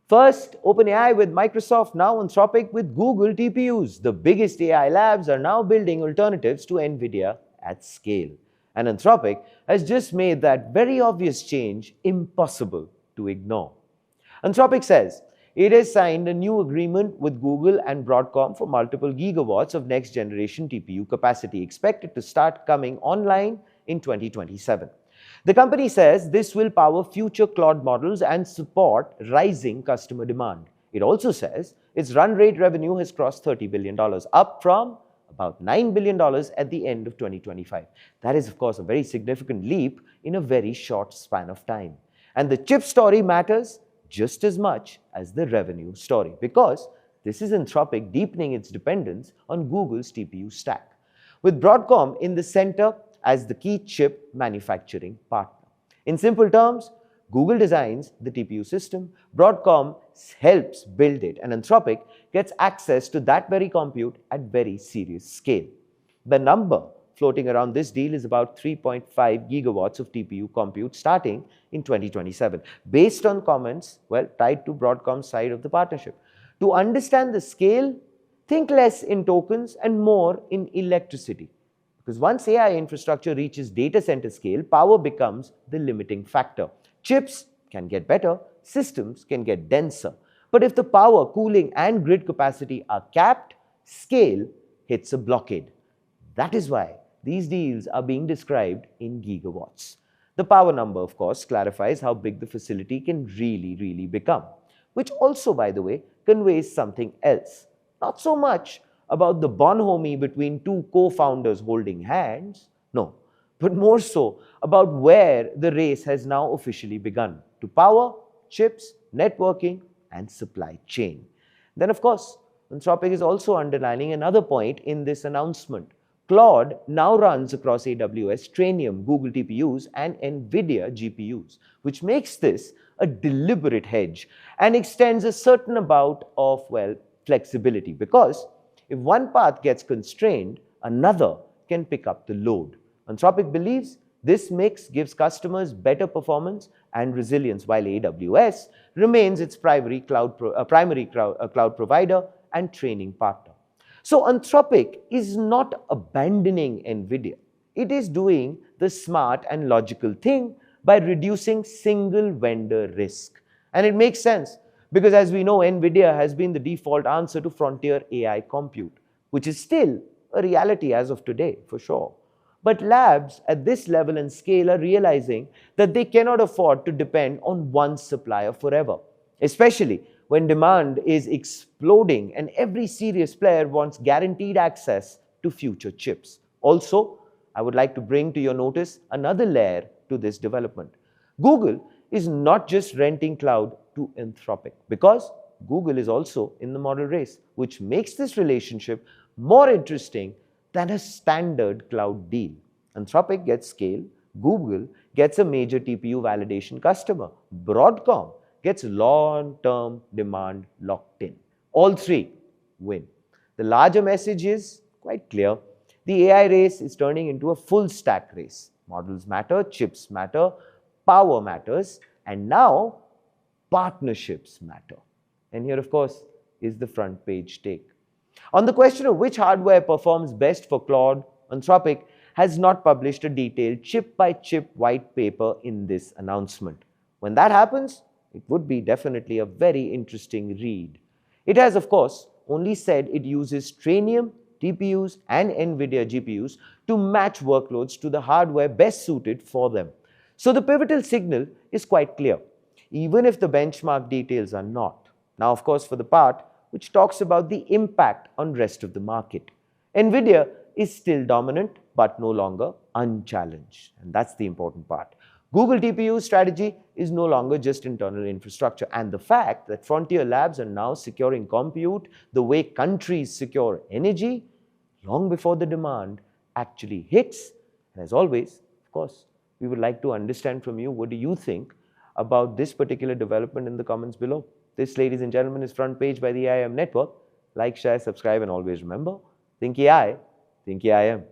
First, OpenAI with Microsoft, now Anthropic with Google TPUs. The biggest AI labs are now building alternatives to Nvidia at scale. And Anthropic has just made that very obvious change impossible to ignore. Anthropic says it has signed a new agreement with Google and Broadcom for multiple gigawatts of next-generation TPU capacity, expected to start coming online in 2027. The company says this will power future Claude models and support rising customer demand. It also says its run rate revenue has crossed $30 billion, up from about $9 billion at the end of 2025. That is, of course, a very significant leap in a very short span of time. And the chip story matters just as much as the revenue story, because this is Anthropic deepening its dependence on Google's TPU stack, with Broadcom in the center as the key chip manufacturing partner. In simple terms, Google designs the TPU system, Broadcom helps build it, and Anthropic gets access to that very compute at very serious scale. The number floating around this deal is about 3.5 gigawatts of TPU compute starting in 2027, based on comments, tied to Broadcom's side of the partnership. To understand the scale, think less in tokens and more in electricity. Because once AI infrastructure reaches data center scale, power becomes the limiting factor. Chips can get better, systems can get denser. But if the power, cooling, and grid capacity are capped, scale hits a blockade. That is why these deals are being described in gigawatts. The power number, of course, clarifies how big the facility can really become, which also, by the way, conveys something else. Not so much about the bonhomie between two co-founders holding hands, no, but more so about where the race has now officially begun to power, chips, networking, and supply chain. Then, of course, Anthropic is also underlining another point in this announcement. Claude now runs across AWS, Trainium, Google TPUs, and Nvidia GPUs, which makes this a deliberate hedge and extends a certain amount of, flexibility, because if one path gets constrained, another can pick up the load. Anthropic believes this mix gives customers better performance and resilience, while AWS remains its primary cloud provider and training partner. So Anthropic is not abandoning Nvidia. It is doing the smart and logical thing by reducing single vendor risk. And it makes sense, because as we know, Nvidia has been the default answer to frontier AI compute, which is still a reality as of today, for sure. But labs at this level and scale are realizing that they cannot afford to depend on one supplier forever, especially when demand is exploding and every serious player wants guaranteed access to future chips. Also, I would like to bring to your notice another layer to this development. Google is not just renting cloud to Anthropic, because Google is also in the model race, which makes this relationship more interesting than a standard cloud deal. Anthropic gets scale, Google gets a major TPU validation customer, Broadcom gets long-term demand locked in. All three win. The larger message is quite clear. The AI race is turning into a full stack race. Models matter, chips matter, power matters, and now partnerships matter. And here, of course, is the front page take. On the question of which hardware performs best for Claude, Anthropic has not published a detailed chip-by-chip white paper in this announcement. When that happens, it would be definitely a very interesting read. It has, of course, only said it uses Trainium, TPUs, and Nvidia GPUs to match workloads to the hardware best suited for them. So the pivotal signal is quite clear, even if the benchmark details are not. Now, of course, for the part which talks about the impact on rest of the market, Nvidia is still dominant, but no longer unchallenged. And that's the important part. Google TPU strategy is no longer just internal infrastructure. And the fact that frontier labs are now securing compute the way countries secure energy, long before the demand actually hits. And as always, of course, we would like to understand from you, what do you think about this particular development in the comments below. This, ladies and gentlemen, is Front Page by the AIM Network. Like, share, subscribe, and always remember, think AI, think AIM.